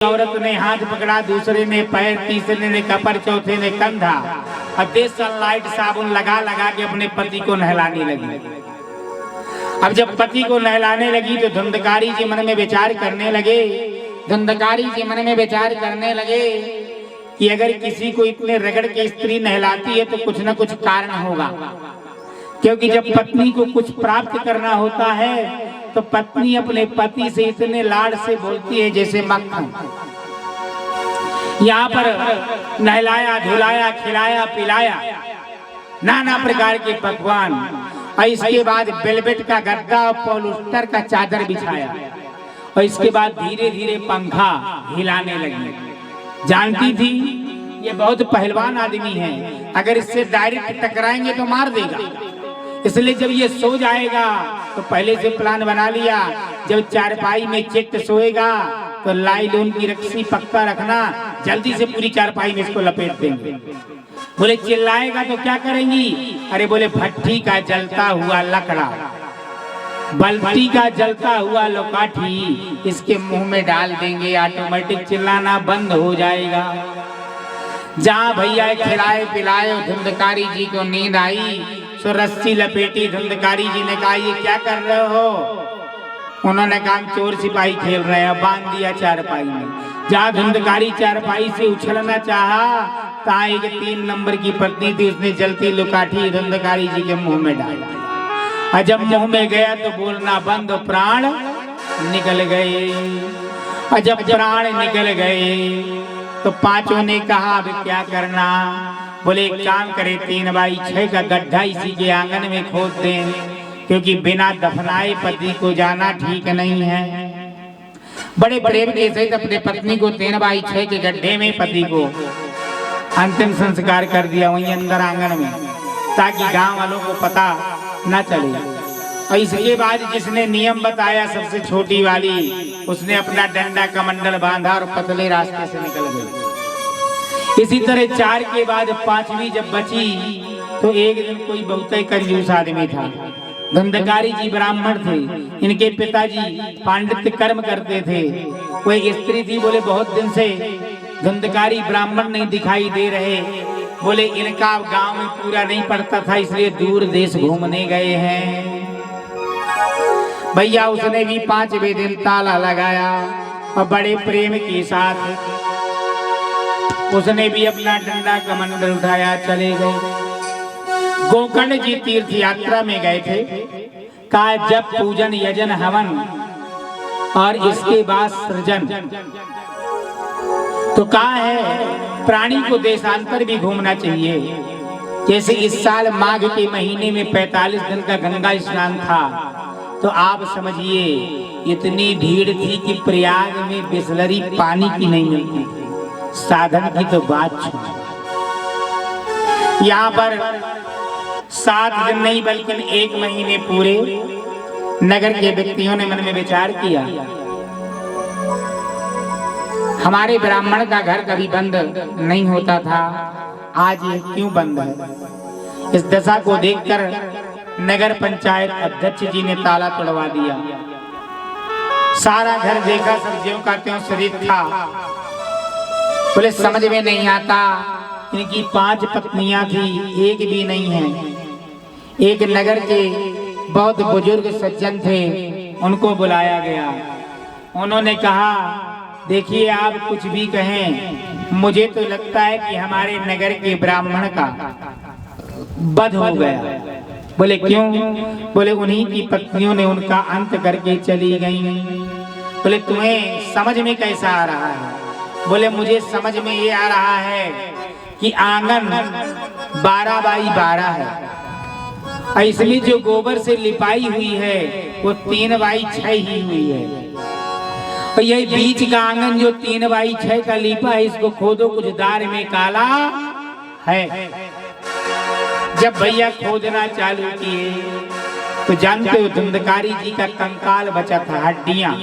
औरत ने हाथ पकड़ा, दूसरे ने पैर, तीसरे ने कपर, चौथे ने कंधा और तेज सनलाइट साबुन लगा लगा के अपने पति को नहलाने लगी। अब जब पति को नहलाने लगी तो धुंधकारी जी मन में विचार करने लगे कि अगर किसी को इतने रगड़ के स्त्री नहलाती है तो कुछ न कुछ कारण होगा, क्योंकि जब पत्नी को कुछ प्राप्त करना होता है तो पत्नी अपने पति से इतने लाड से बोलती है जैसे मक्खन। यहाँ पर नहलाया, धुलाया, खिलाया, पिलाया, नाना प्रकार के पकवान, और इसके बाद वेलवेट का गद्दा और पॉलिस्टर का चादर बिछाया, और इसके बाद धीरे धीरे पंखा हिलाने लगी। जानती थी ये बहुत पहलवान आदमी है, अगर इससे डायरेक्ट टकराएंगे तो मार देगा, इसलिए जब ये सो जाएगा तो पहले से प्लान बना लिया, जब चारपाई में चिट्ट सोएगा तो लाइलॉन की रस्सी पक्का रखना, जल्दी से पूरी चारपाई में इसको लपेट देंगे। बोले चिल्लाएगा तो क्या करेंगी? अरे बोले भट्टी का जलता हुआ लकड़ा, बल्टी का जलता हुआ लोकाठी इसके मुंह में डाल देंगे, ऑटोमेटिक चिल्लाना बंद हो जाएगा। जहाँ भैया खिलाए पिलाए धुंधकारी जी को नींद आई, सो रस्सी लपेटी। धुंधकारी जी ने कहा ये क्या कर रहे हो? उन्होंने कहा चोर सिपाही खेल रहे हैं, बांध दिया चारपाई में। जहाँ धुंधकारी चारपाई से उछलना चाहा, तहाँ एक 3 नंबर की पत्नी थी, उसने जलती लुकाठी धुंधकारी जी के मुंह में डाल दिया, और जब मुंह में गया तो बोलना बंद, प्राण निकल गए। और जब प्राण निकल गए तो पांचों ने कहा अब क्या करना? बोले एक काम करे, 3x6 का गड्ढा इसी के आंगन में खोद दें, क्योंकि बिना दफनाए पति को जाना ठीक नहीं है। बड़े प्रेम के सहित अपने पत्नी को 3x6 के गड्ढे में पति को अंतिम संस्कार कर दिया, वहीं अंदर आंगन में, ताकि गांव वालों को पता न चले। और इसके बाद जिसने नियम बताया सबसे छोटी वाली, उसने अपना डंडा कमंडल बांधा और पतले रास्ते से निकल गई। इसी तरह 4 के बाद 5वीं जब बची तो एक दिन कोई बहुत ही कंजूस आदमी था। धुंधकारी जी ब्राह्मण थे, इनके पिताजी पांडित्य कर्म करते थे। कोई स्त्री थी, बोले बहुत दिन से धुंधकारी ब्राह्मण नहीं दिखाई दे रहे, बोले इनका गांव में पूरा नहीं पड़ता था, इसलिए दूर देश घूमने गए हैं। भैया उसने भी 5वें दिन ताला लगाया और बड़े प्रेम के साथ उसने भी अपना डंडा कमंडल उठाया, चले गए। गोकर्ण जी तीर्थ यात्रा में गए थे। कहा जब पूजन यजन हवन और इसके बाद सृजन, तो कहा है प्राणी को देशांतर भी घूमना चाहिए। जैसे इस साल माघ के महीने में 45 दिन का गंगा स्नान था, तो आप समझिए इतनी भीड़ थी कि प्रयाग में बिसलरी पानी की नहीं मिलती थी, साधन की तो बात छोड़ो। यहाँ पर 7 दिन नहीं बल्कि 1 महीने पूरे नगर के व्यक्तियों ने मन में विचार किया, हमारे ब्राह्मण का घर कभी बंद नहीं होता था, आज ये क्यों बंद है? इस दशा को देखकर नगर पंचायत अध्यक्ष जी ने ताला तोड़वा दिया। सारा घर देखा, सब्जियों का त्यों शरीर था। बोले समझ में नहीं आता, इनकी 5 पत्नियां थी, एक भी नहीं है। एक नगर के बहुत बुजुर्ग सज्जन थे, उनको बुलाया गया। उन्होंने कहा देखिए आप कुछ भी कहें, मुझे तो लगता है कि हमारे नगर के ब्राह्मण का वध हो गया। बोले क्यों? बोले उन्हीं की पत्नियों ने उनका अंत करके चली गई। बोले तुम्हें समझ में कैसा आ रहा है? बोले मुझे समझ में ये आ रहा है कि आंगन 12x12 है, इसलिए जो गोबर से लिपाई हुई है वो 3x6 ही हुई है, और यही बीच का आंगन जो 3x6 का लिपा है, इसको खोदो कुछ दार में काला है। जब भैया खोदना चालू किए तो जानते हो धुंधकारी जी का कंकाल बचा था, हड्डियां।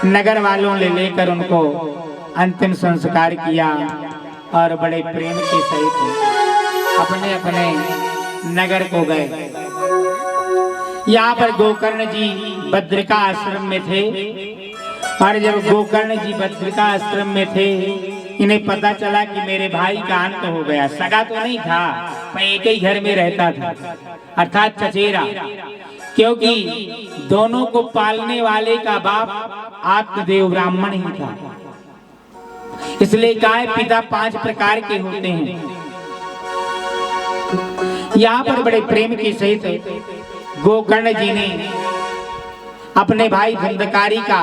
नगर वालों ने लेकर उनको अंतिम संस्कार किया और बड़े प्रेम के सहित अपने अपने नगर को गए। यहाँ पर गोकर्ण जी बद्रिका आश्रम में थे और जब गोकर्ण जी बद्रिका आश्रम में थे, इन्हें पता चला कि मेरे भाई का अंत हो गया। सगा तो नहीं था, पर एक ही घर में रहता था, अर्थात चचेरा, क्योंकि दोनों को पालने वाले का बाप आत्मदेव ब्राह्मण ही था। इसलिए गाय पिता 5 प्रकार के होते हैं। यहाँ पर बड़े प्रेम के सहित गोकर्ण जी ने अपने भाई धुंधकारी का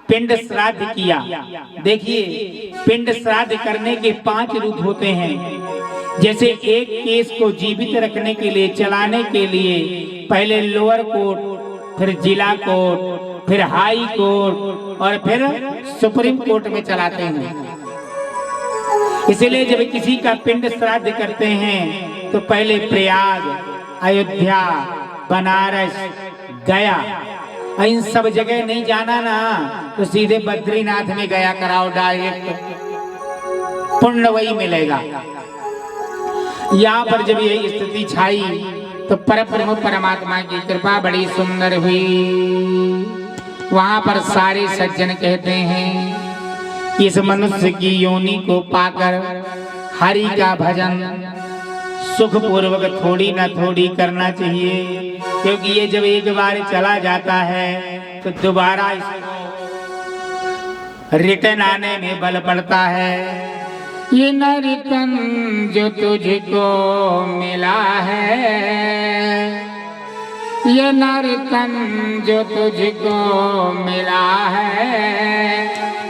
पिंड श्राद्ध किया। देखिए, पिंड श्राद्ध करने के 5 रूप होते हैं। जैसे एक केस को जीवित रखने के लिए, चलाने के लिए पहले लोअर कोर्ट, फिर जिला कोर्ट, फिर हाई कोर्ट और फिर सुप्रीम कोर्ट में चलाते हैं। इसलिए जब किसी का पिंड श्राद्ध करते हैं तो पहले प्रयाग, अयोध्या, बनारस, गया, इन सब जगह नहीं जाना ना, तो सीधे बद्रीनाथ में गया कराओ, डायरेक्ट पुण्य वही मिलेगा। यहाँ पर जब यही स्थिति छाई तो परब्रह्म परमात्मा की कृपा बड़ी सुंदर हुई। वहां पर सारे सज्जन कहते हैं कि इस मनुष्य की योनि को पाकर हरि का भजन सुख पूर्वक थोड़ी ना थोड़ी करना चाहिए, क्योंकि ये जब एक बार चला जाता है तो दोबारा रिटर्न आने में बल पड़ता है। ये न रिटर्न जो तुझको मिला है, ये न रिटर्न जो तुझको मिला है,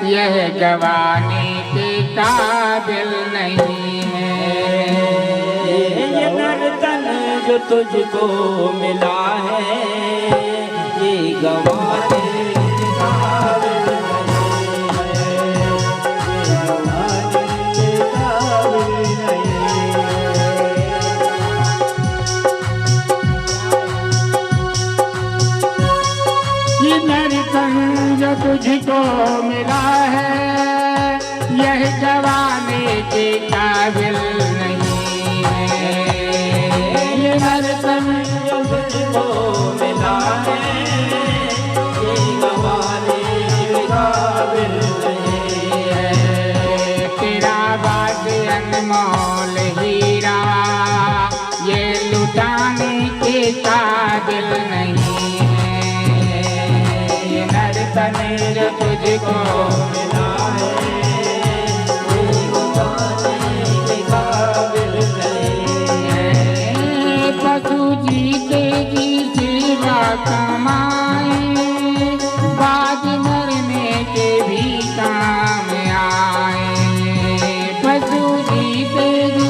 यह गवाने के काबिल नहीं है। ये नर्तन जो तुझको मिला है, ये गवाने के काबिल नहीं है, ये गवाने के काबिल नहीं है। ये नर्तन जो तुझको मिला है, यह गवाने के काबिल नहीं है। ये नर्तन जो तुझको मिला है, ये गवाने के काबिल नहीं है। तेरा बात अनमोल हीरा, ये लुटाने के काबिल नहीं है। ये नर्तन जो तुझको मिला है, ये गवाने के काबिल नहीं है। पशु जीते की सेवा कमाए, बाद मरने के भी काम आए। पशु जीते जी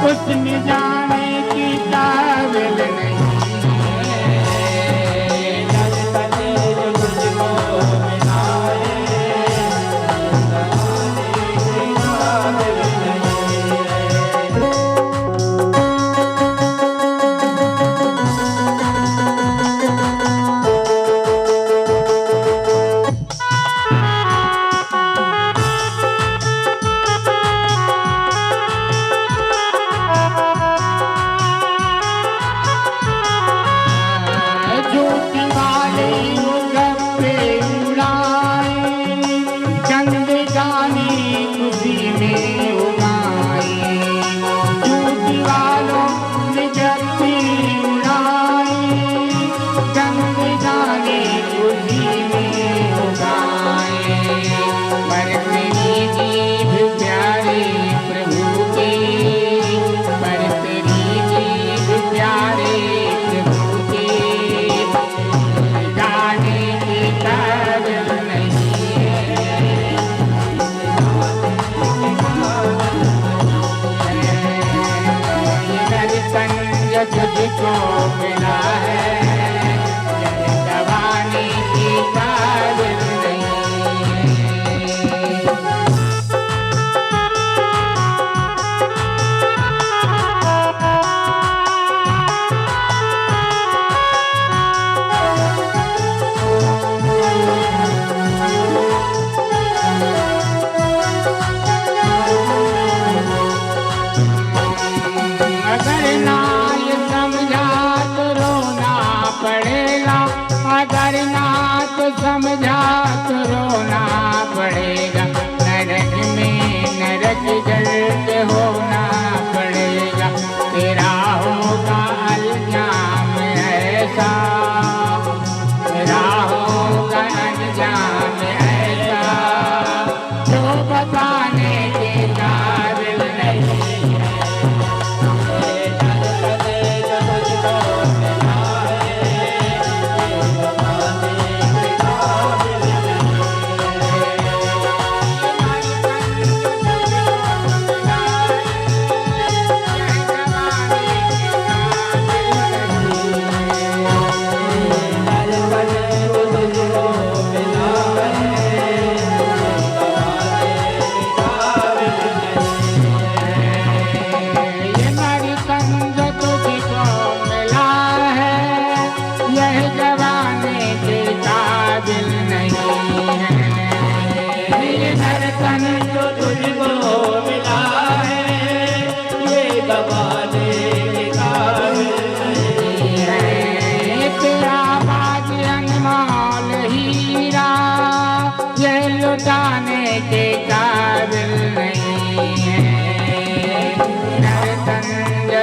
उसमें जाने की काबिल नहीं है। नर्तन जो तुझको मिला है, ये गवाने के काबिल नहीं है।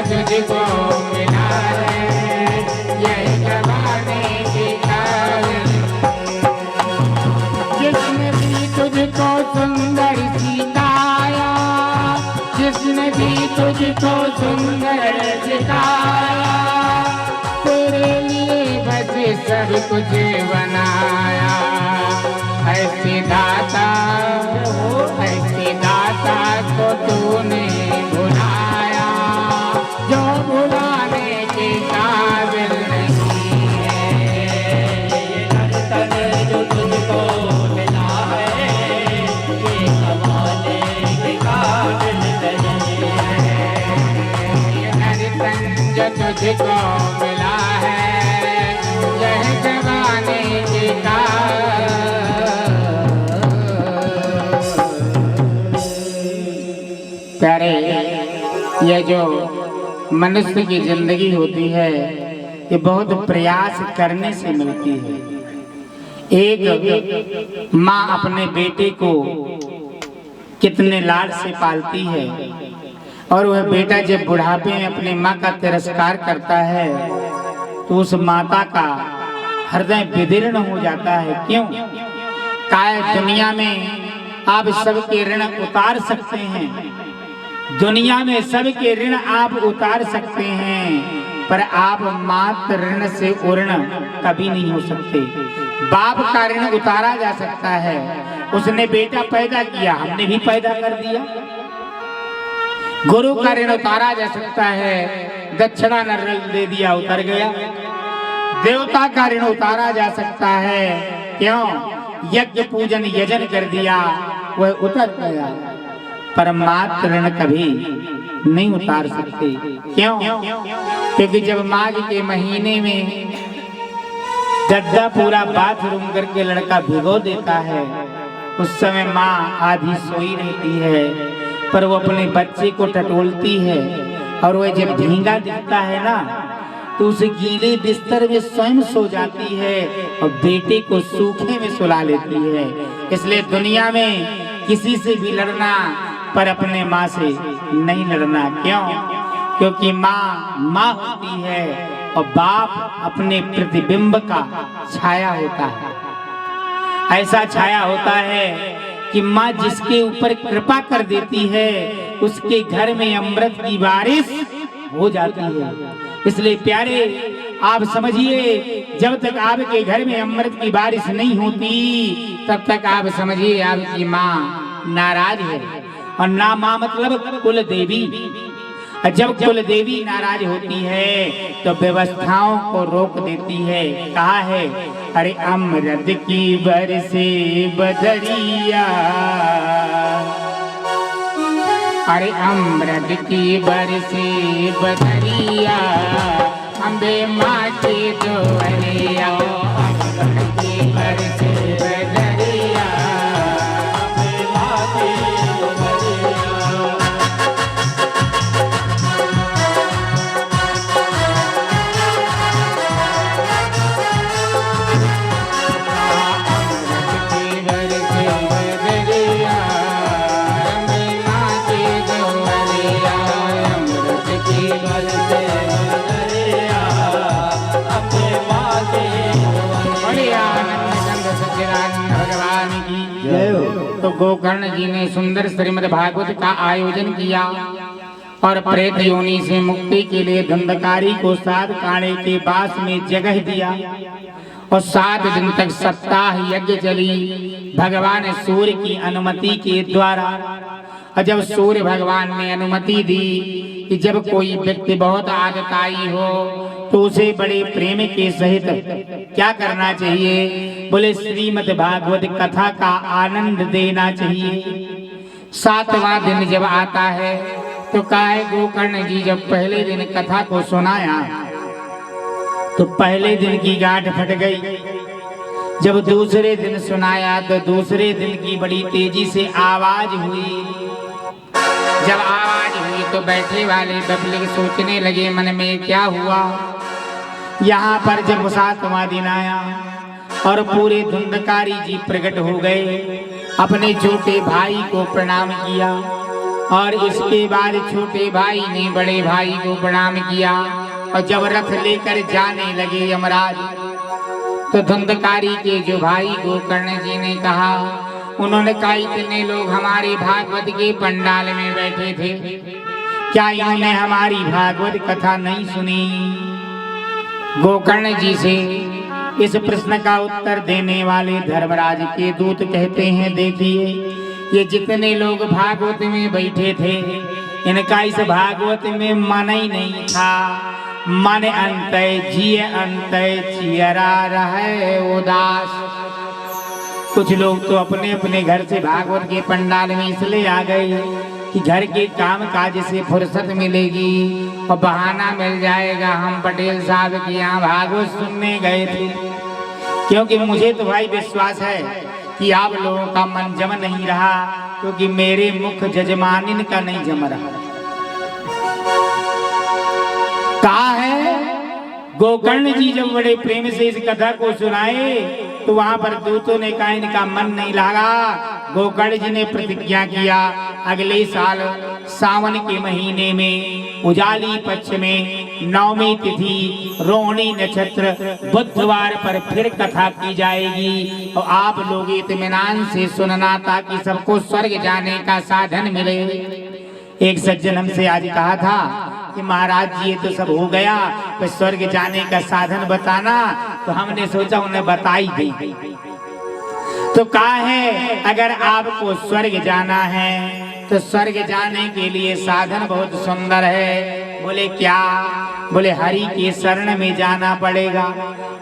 तुझको मिला है, यही जवानी की काबिल। जिसने भी तुझको सुंदर सिखाया, जिसने भी तुझको सुंदर सिखाया, तेरे लिए बस सब कुछ बनाया। ऐसे दाता को तूने भुलाया, जो भुलाने के काबिल नहीं है। तन जो तुझको मिला है, ये कमाने के काबिल नहीं है। ये हर तन जो तुझको मिला है, यह जवानी के काबिल। प्यारे, ये जो मनुष्य की जिंदगी होती है, ये बहुत प्रयास करने से मिलती है। एक माँ अपने बेटे को कितने लाड से पालती है, और वह बेटा जब बुढ़ापे में अपनी माँ का तिरस्कार करता है तो उस माता का हृदय विदीर्ण हो जाता है। क्यों? काय दुनिया में आप सबके ऋण उतार सकते हैं, दुनिया में सबके ऋण आप उतार सकते हैं, पर आप मात्र ऋण से उर्ण कभी नहीं हो सकते। बाप का ऋण उतारा जा सकता है, उसने बेटा पैदा किया, हमने भी पैदा कर दिया। गुरु का ऋण उतारा जा सकता है, दक्षिणा न दे दिया, उतर गया। देवता का ऋण उतारा जा सकता है, क्यों? यज्ञ पूजन यजन कर दिया, वह उतर गया। पर मात्र ऋण कभी नहीं उतार सकते। क्यों? क्योंकि जब माघ के महीने में गड्ढा पूरा बाथरूम करके लड़का भिगो देता है, उस समय माँ आधी सोई रहती है, पर वो अपने बच्चे को टटोलती है, और वह जब भींगा दिखता है ना, तो उस गीले बिस्तर में स्वयं सो जाती है और बेटे को सूखे में सुला लेती है। इसलिए दुनिया में किसी से भी लड़ना, पर अपने माँ से नहीं लड़ना। क्यों? क्योंकि माँ माँ होती है और बाप अपने प्रतिबिंब का छाया होता है। ऐसा छाया होता है कि माँ जिसके ऊपर कृपा कर देती है, उसके घर में अमृत की बारिश हो जाती है। इसलिए प्यारे, आप समझिए, जब तक आपके घर में अमृत की बारिश नहीं होती, तब तक आप समझिए आपकी माँ नाराज है। और ना माँ मतलब कुल देवी। और जब कुल देवी नाराज होती है तो व्यवस्थाओं को रोक देती है। कहा है, अरे अमृत की बरसे बदरिया, अरे अमृत की बरसे बदरिया, अम्बे माँ की दुआरिया, अमृत की बरसे बदरिया, अम्बे माँ की दुआरिया। तो गोकर्ण जी ने सुंदर श्रीमद् भागवत का आयोजन किया और प्रेत योनि से मुक्ति के लिए धंधकारी को 7 कांडे के पास में जगह दिया और 7 दिन तक सप्ताह यज्ञ चली भगवान सूर्य की अनुमति के द्वारा। और जब सूर्य भगवान ने अनुमति दी कि जब कोई व्यक्ति बहुत आदताई हो तो उसे बड़े प्रेम के सहित क्या करना चाहिए? बोले श्रीमद् भागवत कथा का आनंद देना चाहिए। 7वां दिन जब आता है तो काहे गोकर्ण जी जब पहले दिन कथा को सुनाया तो पहले दिन की गांठ फट गई। जब दूसरे दिन सुनाया तो दूसरे दिन की बड़ी तेजी से आवाज हुई। जब आवाज हुई तो बैठे वाले बबले सोचने लगे मन में क्या हुआ। यहाँ पर जब 7वां दिन आया और पूरे धुंधकारी जी प्रकट हो गए, अपने छोटे भाई को प्रणाम किया और इसके बाद छोटे भाई ने बड़े भाई को प्रणाम किया और जब रथ लेकर जाने लगे यमराज, तो धुंधकारी के जो भाई गोकर्ण जी ने कहा, उन्होंने कहा इतने लोग हमारे भागवत के पंडाल में बैठे थे, क्या इन्होंने हमारी भागवत कथा नहीं सुनी? गोकर्ण जी से इस प्रश्न का उत्तर देने वाले धर्मराज के दूत कहते हैं, देखिए ये जितने लोग भागवत में बैठे थे, इनका इस भागवत में मन ही नहीं था। मन अंतय जिय अंतय चियरा रहे उदास। कुछ लोग तो अपने अपने घर से भागवत के पंडाल में इसलिए आ गए कि घर के काम काज से फुर्सत मिलेगी और बहाना मिल जाएगा, हम पटेल साहब के यहाँ भागवत सुनने गए थे। क्योंकि मुझे तो भाई विश्वास है कि आप लोगों का मन जम नहीं रहा, क्योंकि मेरे मुख जजमानिन का नहीं जम रहा। कहा है गोकर्ण जी जब बड़े प्रेम से इस कथा को सुनाए, तो वहां पर दूतों ने कहा इनका मन नहीं लगा। गोकर्ण जी ने प्रतिज्ञा किया, अगले साल सावन के महीने में उजाली पक्ष में नवमी तिथि रोहिणी नक्षत्र बुधवार पर फिर कथा की जाएगी और आप लोग इत्मीनान से सुनना, ताकि सबको स्वर्ग जाने का साधन मिले। एक सज्जन हमसे आज कहा था कि महाराज जी ये तो सब हो गया, तो स्वर्ग जाने का साधन बताना। तो हमने सोचा उन्हें बताई दी। तो कहा है अगर आपको स्वर्ग जाना है तो स्वर्ग जाने के लिए साधन बहुत सुंदर है। बोले क्या? बोले हरि के शरण में जाना पड़ेगा,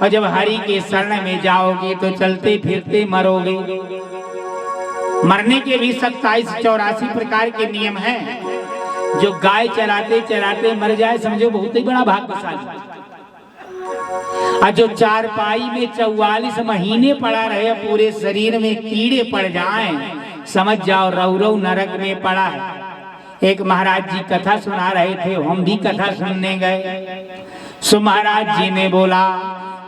और जब हरि के शरण में जाओगे तो चलते फिरते मरोगे। मरने के भी 27-84 प्रकार के नियम हैं। जो गाय चराते चराते मर जाए समझो बहुत ही बड़ा भाग्यशाली, और जो चारपाई में 44 महीने पड़ा रहे, पूरे शरीर में कीड़े पड़ जाएं, समझ जाओ रौरव नरक में पड़ा है। एक महाराज जी कथा सुना रहे थे, हम भी कथा सुनने गए। सो महाराज जी ने बोला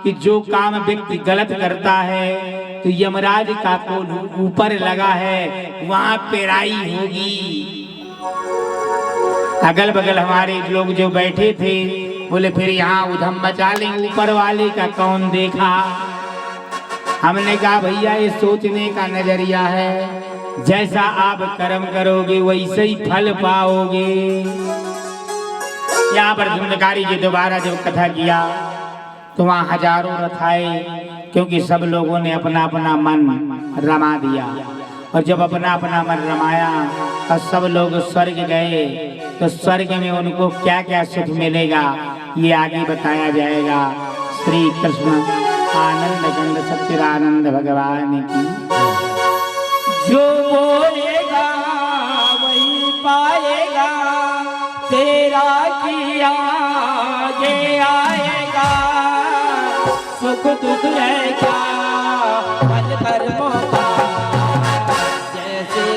कि जो काम व्यक्ति गलत करता है तो यमराज का कोल ऊपर लगा है, वहां पेराई होगी। अगल बगल हमारे लोग जो बैठे थे बोले फिर यहाँ उधम मचा ले, ऊपर वाले का कौन देखा? हमने कहा भैया ये सोचने का नजरिया है, जैसा आप कर्म करोगे वैसे ही फल पाओगे। यहाँ पर धुंधकारी जी दोबारा जब कथा किया तो वहाँ हजारों रथ आए, क्योंकि सब लोगों ने अपना अपना मन रमा दिया। और जब अपना अपना मन रमाया और सब लोग स्वर्ग गए, तो स्वर्ग में उनको क्या क्या सुख मिलेगा ये आगे बताया जाएगा। श्री कृष्ण आनंद गंध सच्चिदानंद भगवान की। जो बोलेगा वही पाएगा, तेरा किया आगे आएगा। सुख दुख रहेगा फल कर्मों का, जैसे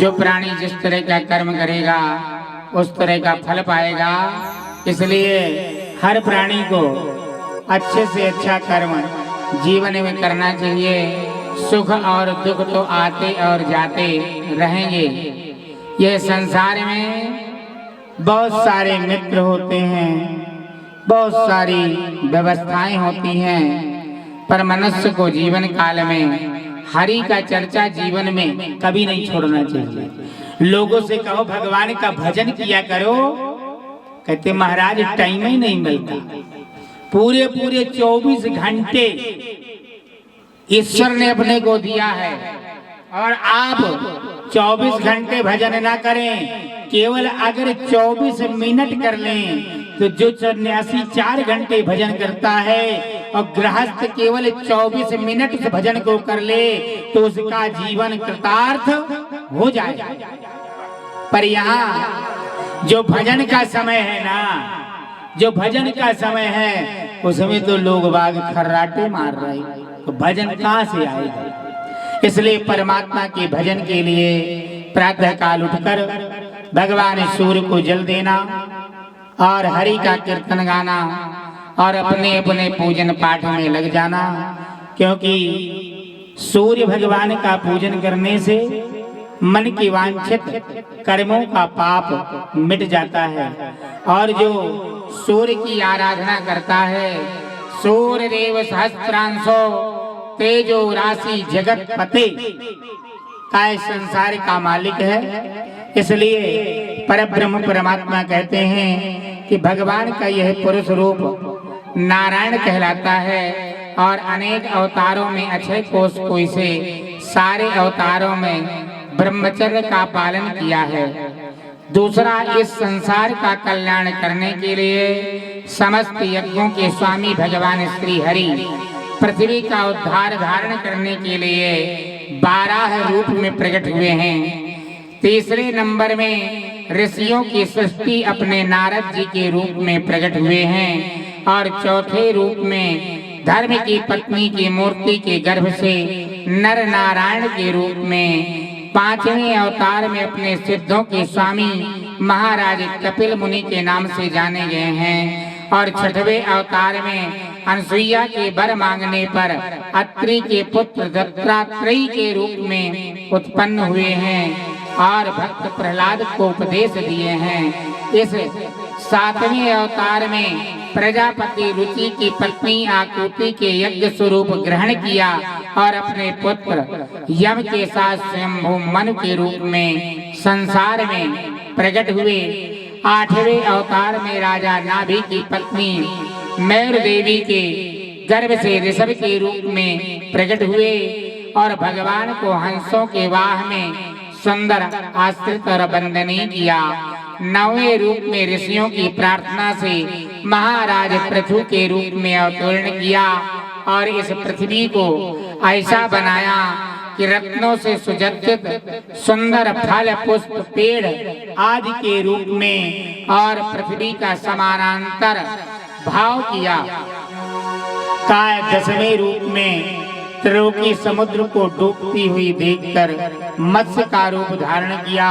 जो प्राणी जिस तरह का कर्म करेगा उस तरह का फल पाएगा। इसलिए हर प्राणी को अच्छे से अच्छा कर्म जीवन में करना चाहिए। सुख और दुख तो आते और जाते रहेंगे। ये संसार में बहुत सारे मित्र होते हैं, बहुत सारी व्यवस्थाएं होती हैं, पर मनुष्य को जीवन काल में हरि का चर्चा जीवन में कभी नहीं छोड़ना चाहिए। लोगों से कहो भगवान का भजन किया करो, कहते महाराज टाइम ही नहीं मिलता। पूरे 24 घंटे ईश्वर ने अपने को दिया है और आप 24 घंटे भजन ना करें, केवल अगर 24 मिनट कर लें तो जो सन्यासी 4 घंटे भजन करता है और गृहस्थ केवल 24 मिनट से भजन को कर ले तो उसका जीवन कृतार्थ हो जाए। पर यहाँ जो भजन का समय है ना, जो भजन का समय है उसमें तो लोग बाग खर्राटे मार रहे, तो भजन कहाँ से आएगा। इसलिए परमात्मा के भजन के लिए प्रातः काल उठकर भगवान सूर्य को जल देना और हरि का कीर्तन गाना और अपने अपने पूजन पाठ में लग जाना, क्योंकि सूर्य भगवान का पूजन करने से मन की वांछित कर्मों का पाप मिट जाता है। और जो सूर्य की आराधना करता है, सूर्य देव सहस्त्रांशो तेजो राशि जगत पते का संसार का मालिक है। इसलिए परब्रह्म परमात्मा कहते हैं कि भगवान का यह पुरुष रूप नारायण कहलाता है और अनेक अवतारों में अक्षय कोष कोई से सारे अवतारों में ब्रह्मचर्य का पालन किया है। दूसरा, इस संसार का कल्याण करने के लिए समस्त यज्ञों के स्वामी भगवान श्री हरि पृथ्वी का उद्धार धारण करने के लिए 12 रूप में प्रकट हुए हैं। तीसरे नंबर में ऋषियों की सृष्टि अपने नारद जी के रूप में प्रकट हुए हैं और चौथे रूप में धर्म की पत्नी की मूर्ति के गर्भ से नर नारायण के रूप में पांचवें अवतार में अपने सिद्धों के स्वामी महाराज कपिल मुनि के नाम से जाने गए हैं और छठवें अवतार में अनसुईया के वर मांगने पर अत्रि के पुत्र दत्तात्रेय के रूप में उत्पन्न हुए हैं और भक्त प्रहलाद को उपदेश दिए हैं। इस सातवें अवतार में प्रजापति रुचि की पत्नी आकुति के यज्ञ स्वरूप ग्रहण किया और अपने पुत्र यम के साथ स्वयंभू मनु के रूप में संसार में प्रकट हुए। आठवें अवतार में राजा नाभि की पत्नी मैर देवी के गर्भ से ऋषभ के रूप में प्रकट हुए और भगवान को हंसों के वाह में सुंदर आश्रित और वंदनीय किया। 9वें रूप में ऋषियों की प्रार्थना से महाराज पृथु के रूप में अवतीर्ण किया और इस पृथ्वी को ऐसा बनाया कि रत्नों से सुसज्जित सुंदर फल पुष्प पेड़ आदि के रूप में और पृथ्वी का समानांतर भाव किया। काय 10वें रूप में त्रिलोकी समुद्र को डूबती हुई देखकर मत्स्य का रूप धारण किया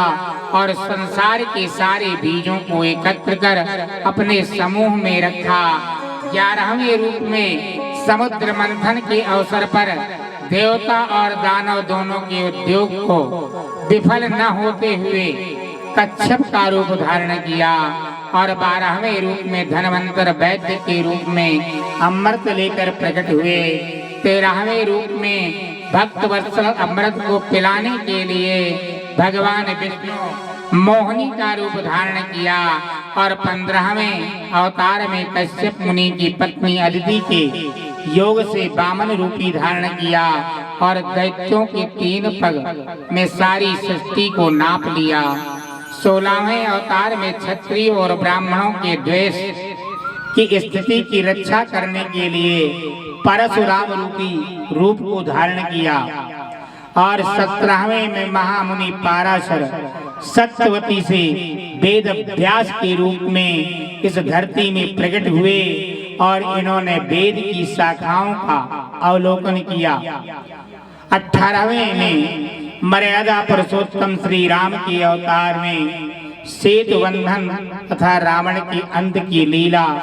और संसार के सारे बीजों को एकत्र कर अपने समूह में रखा। 11वें रूप में समुद्र मंथन के अवसर पर देवता और दानव दोनों के उद्योग को विफल न होते हुए कच्छप का रूप धारण किया और 12वें रूप में धनवंतर वैद्य के रूप में अमृत लेकर प्रकट हुए। 13वें रूप में भक्त वत्सल अमृत को पिलाने के लिए भगवान विष्णु मोहिनी का रूप धारण किया और 15वें अवतार में कश्यप मुनि की पत्नी अदिति के योग से वामन रूपी धारण किया और दैत्यों के 3 पग में सारी सृष्टि को नाप लिया। 16वें अवतार में क्षत्रिय और ब्राह्मणों के द्वेष की स्थिति की रक्षा करने के लिए परशुराम रूपी रूप को धारण किया और 17वें में महामुनि पाराशर सत्यवती से वेद अभ्यास के रूप में इस धरती में प्रकट हुए और इन्होंने वेद की शाखाओं का अवलोकन किया। 18वें में मर्यादा पुरुषोत्तम श्री राम के अवतार में सेतु बंधन तथा रावण के अंत की लीला